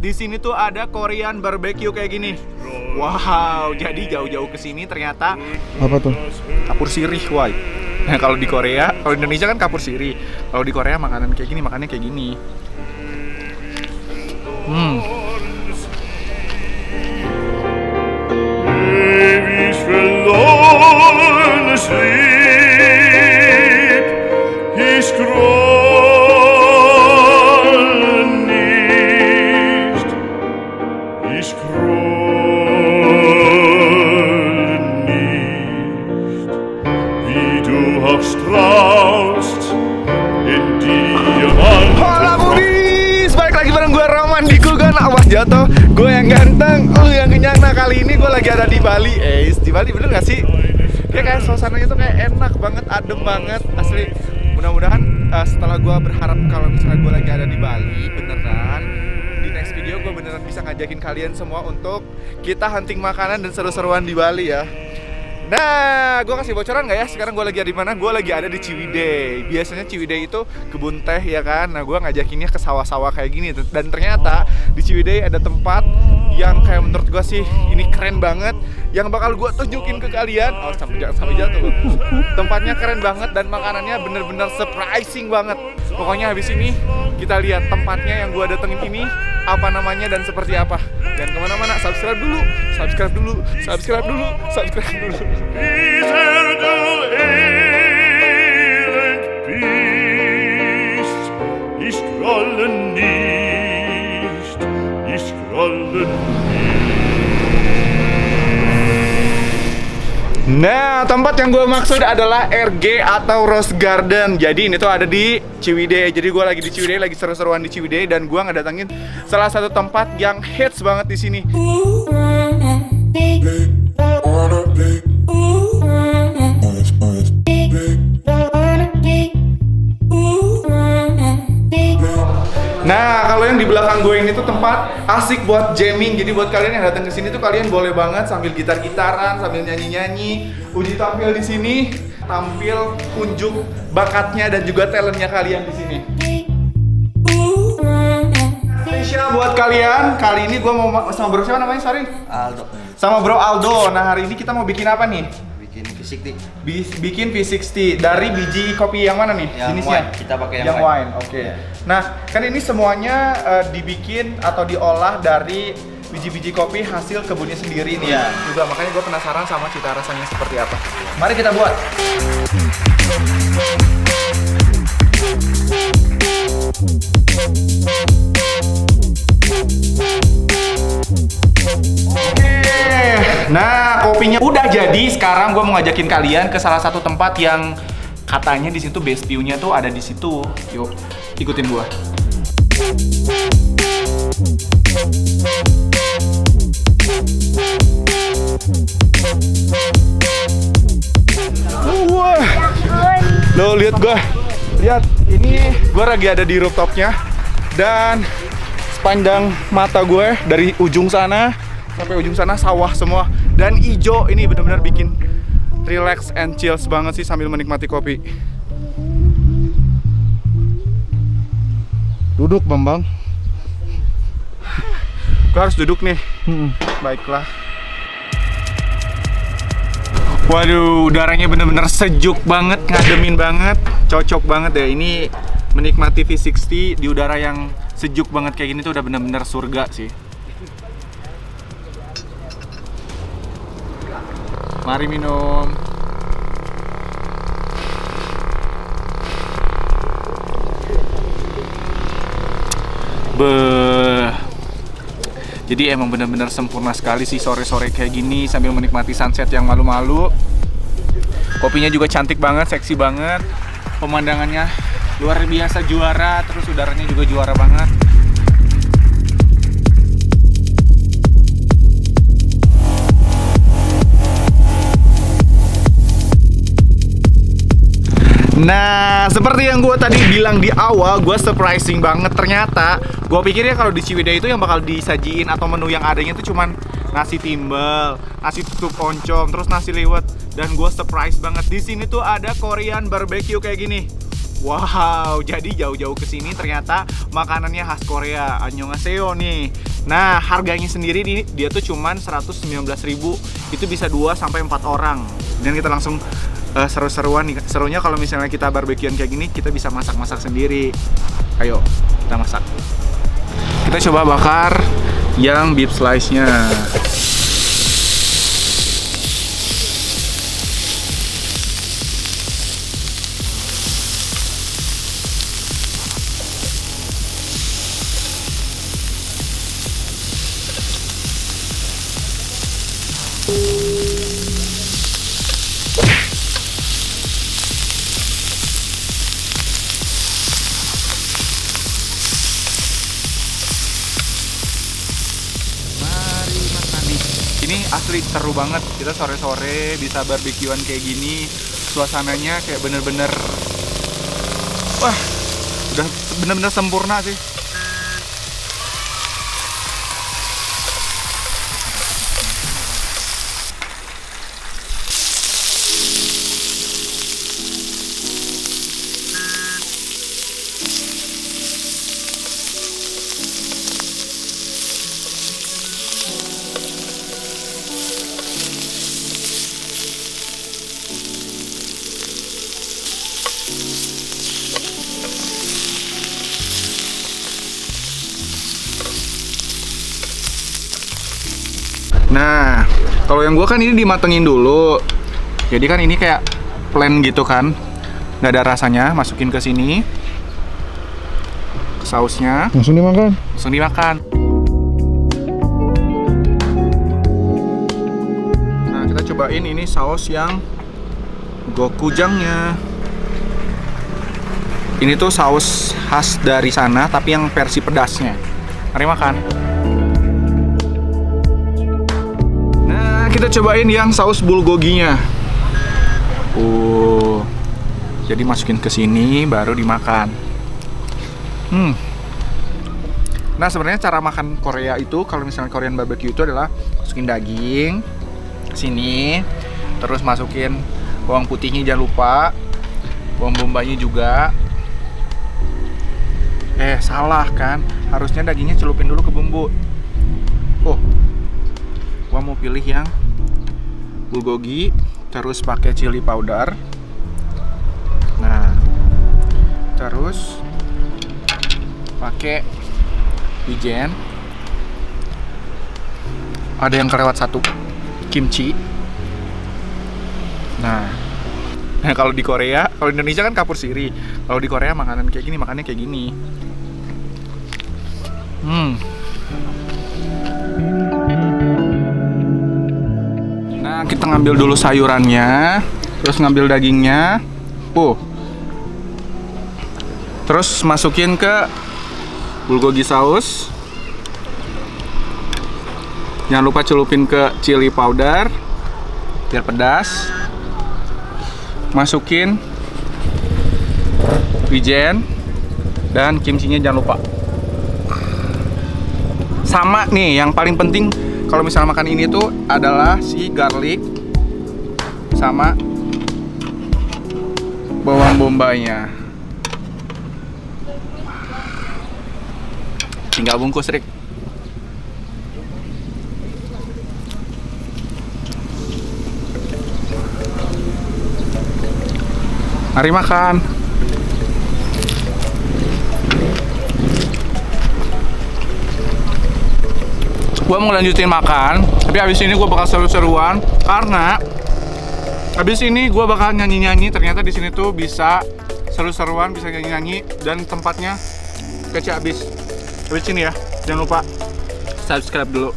di sini tuh ada Korean barbecue kayak gini. Wow, jadi jauh-jauh ke sini ternyata Apa tuh? kapur sirih, why? Nah, kalau di Korea, kalau di Indonesia kan kapur sirih. Kalau di Korea makanan kayak gini, makannya kayak gini. Ewig verloren sleep, ich scrolle nicht, ich scrolle nicht, wie du auch strahlst in Diamanten. Hola Budis, balik lagi bareng gue Roman di Gugan. Awas jatuh, gue yang ganteng, yang kenyang. Nah kali ini gue lagi ada di Bali. Di Bali bener gak sih? Kayak suasananya tuh kayak enak banget, adem banget, asli. Mudah-mudahan setelah gue berharap kalau misalnya gue lagi ada di Bali, beneran di next video gue beneran bisa ngajakin kalian semua untuk kita hunting makanan dan seru-seruan di Bali ya. Nah, gue kasih bocoran nggak ya? Sekarang gue lagi ada di mana? Gue lagi ada di Ciwidey. Biasanya Ciwidey itu kebun teh ya kan. Nah, gue ngajakinnya ke sawah-sawah kayak gini. Dan ternyata di Ciwidey ada tempat yang kayak menurut gue sih ini keren banget. Yang bakal gue tunjukin ke kalian. Oh, jangan sampai jatuh loh. Tempatnya keren banget dan makanannya bener-bener surprising banget. Pokoknya habis ini kita lihat tempatnya yang gue datengin ini apa namanya dan seperti apa. Dan kemana-mana, subscribe dulu. Dieser du elend bist, ich scrolle nicht, ich scrolle Nah, tempat yang gue maksud adalah RG atau Rose Garden. Jadi ini tuh ada di Ciwidey. Jadi gue lagi di Ciwidey, lagi seru-seruan di Ciwidey dan gue ngedatengin salah satu tempat yang hits banget di sini. Nah, kalau yang di belakang gue ini tuh tempat asik buat jamming. Jadi buat kalian yang datang ke sini tuh kalian boleh banget sambil gitar-gitaran, sambil nyanyi-nyanyi. Uji tampil di sini, tampil unjuk bakatnya dan juga talentnya kalian di sini. Spesial buat kalian, kali ini gue mau sama bro siapa namanya? Sorry. Aldo, Sama bro Aldo. Nah, hari ini kita mau bikin apa nih? bikin fisik nih. Bikin V60 dari biji kopi yang mana nih? Yang Jenisnya? wine, kita pakai yang yang wine. wine. Oke. Ya. Nah, kan ini semuanya dibikin atau diolah dari biji-biji kopi hasil kebunnya sendiri nih. Iya. Juga makanya gue penasaran sama cita rasanya seperti apa. Mari kita buat. Nah, kopinya udah jadi. Sekarang gue mau ngajakin kalian ke salah satu tempat yang katanya di situ best view-nya tuh ada di situ. Yuk, ikutin gue. Wah, lo lihat gue. Lihat, ini gue lagi ada di rooftopnya dan sepanjang mata gue dari ujung sana sampai ujung sana sawah semua dan ijo. Ini benar-benar bikin relax and chills banget sih sambil menikmati kopi. Duduk Bambang. Gue harus duduk nih. Baiklah. Waduh, udaranya bener-bener sejuk banget, ngademin banget, cocok banget ya. Ini menikmati V60 di udara yang sejuk banget kayak gini tuh udah bener-bener surga sih. Mari minum. Beuh. Jadi emang benar-benar sempurna sekali sih sore-sore kayak gini sambil menikmati sunset yang malu-malu. Kopinya juga cantik banget, seksi banget. Pemandangannya luar biasa juara, terus udaranya juga juara banget. Nah, seperti yang gue tadi bilang di awal, gue surprising banget. Ternyata gue pikirnya kalau di Ciwidey itu yang bakal disajiin atau menu yang adanya itu cuman nasi timbel, nasi tutup oncom, terus nasi liwet. Dan gue surprise banget di sini tuh ada Korean barbecue kayak gini. Wow, jadi jauh-jauh ke sini ternyata makanannya khas Korea. Annyeonghaseyo nih. Nah, harganya sendiri dia tuh cuman 119.000. Itu bisa 2 sampai 4 orang. Dan kita langsung seru-seruan nih. Serunya kalau misalnya kita barbekyuan kayak gini, kita bisa masak-masak sendiri. Ayo, kita masak. Kita coba bakar yang beef slice-nya. Ini asli seru banget, kita sore-sore bisa barbekyuan kayak gini. Suasananya kayak bener-bener, wah, udah bener-bener sempurna sih. Nah, kalau yang gua kan ini dimatengin dulu. Jadi kan ini kayak plain gitu kan, nggak ada rasanya. Masukin ke sini, sausnya. Langsung dimakan. Langsung dimakan. Nah, kita cobain ini saus yang gokujangnya. Ini tuh saus khas dari sana, tapi yang versi pedasnya. Mari makan. Kita cobain yang saus bulgoginya. Jadi masukin ke sini baru dimakan. Nah, sebenarnya cara makan Korea itu, kalau misalnya Korean barbecue itu adalah masukin daging ke sini, terus masukin bawang putihnya jangan lupa, bawang bombaynya juga. Salah kan? Harusnya dagingnya celupin dulu ke bumbu. Gua mau pilih yang bulgogi, terus pakai chili powder. Nah, terus pakai wijen. Ada yang kelewat satu, kimchi. Nah, kalau di Korea, kalau di Indonesia kan kapur siri. Kalau di Korea makanan kayak gini, makannya kayak gini. Kita ngambil dulu sayurannya, terus ngambil dagingnya, terus masukin ke bulgogi saus. Jangan lupa celupin ke chili powder biar pedas. Masukin wijen dan kimchinya jangan lupa. Sama nih, yang paling penting kalau misalnya makan ini tuh adalah si garlic sama bawang bombaynya. Tinggal bungkus, Rick. Mari makan. Gue mau lanjutin makan, tapi abis ini gue bakal seru-seruan karena abis ini gue bakal nyanyi-nyanyi. Ternyata di sini tuh bisa seru-seruan, bisa nyanyi-nyanyi, dan tempatnya kece abis. Abis ini ya, jangan lupa subscribe dulu.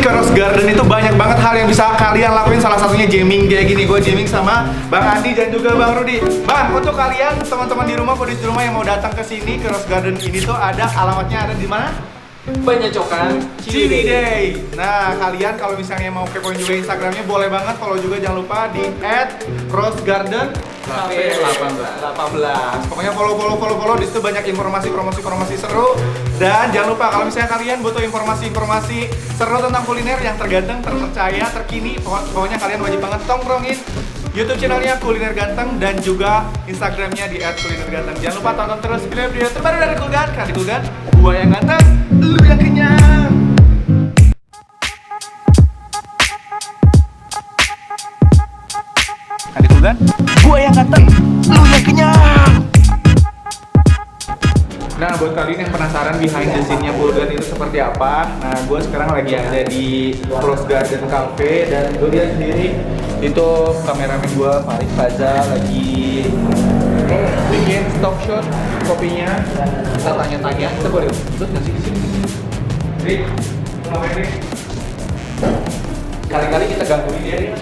Ke Rose Garden itu banyak banget hal yang bisa kalian lakuin, salah satunya jamming kayak gini. Gue jamming sama Bang Andi dan juga Bang Rudi. Bang, untuk kalian teman-teman di rumah, kondisi di rumah yang mau datang ke sini ke Rose Garden ini tuh ada alamatnya ada di mana? Penyecokan Ciwidey. Nah, kalian kalau misalnya mau kepoin juga Instagramnya boleh banget. Follow juga jangan lupa di @rosegarden Cafe 18. Pokoknya follow di situ banyak informasi promosi seru. Dan jangan lupa kalau misalnya kalian butuh informasi seru tentang kuliner yang terganteng, terpercaya, terkini, pokoknya kalian wajib banget tongkrongin YouTube channelnya Kuliner Ganteng dan juga Instagramnya di @kulinerganteng. Jangan lupa tonton terus video-video terbaru dari Kulgan. Karena di Kulgan, gua yang ganteng, lu yang kenyang. Karena di Kulgan, gua yang ganteng, lu yang kenyang. Nah, buat kalian yang penasaran behind the scene-nya Kulgan itu seperti apa, nah gue sekarang lagi ada di Rose Garden Cafe dan gue lihat sendiri itu kameramen gue Farid Faza lagi bikin stock shot kopinya. Kita tanya-tanya, kita boleh ikut nggak sih di sini? Rik, ngapain Rik? Kali-kali kita gangguin dia lagi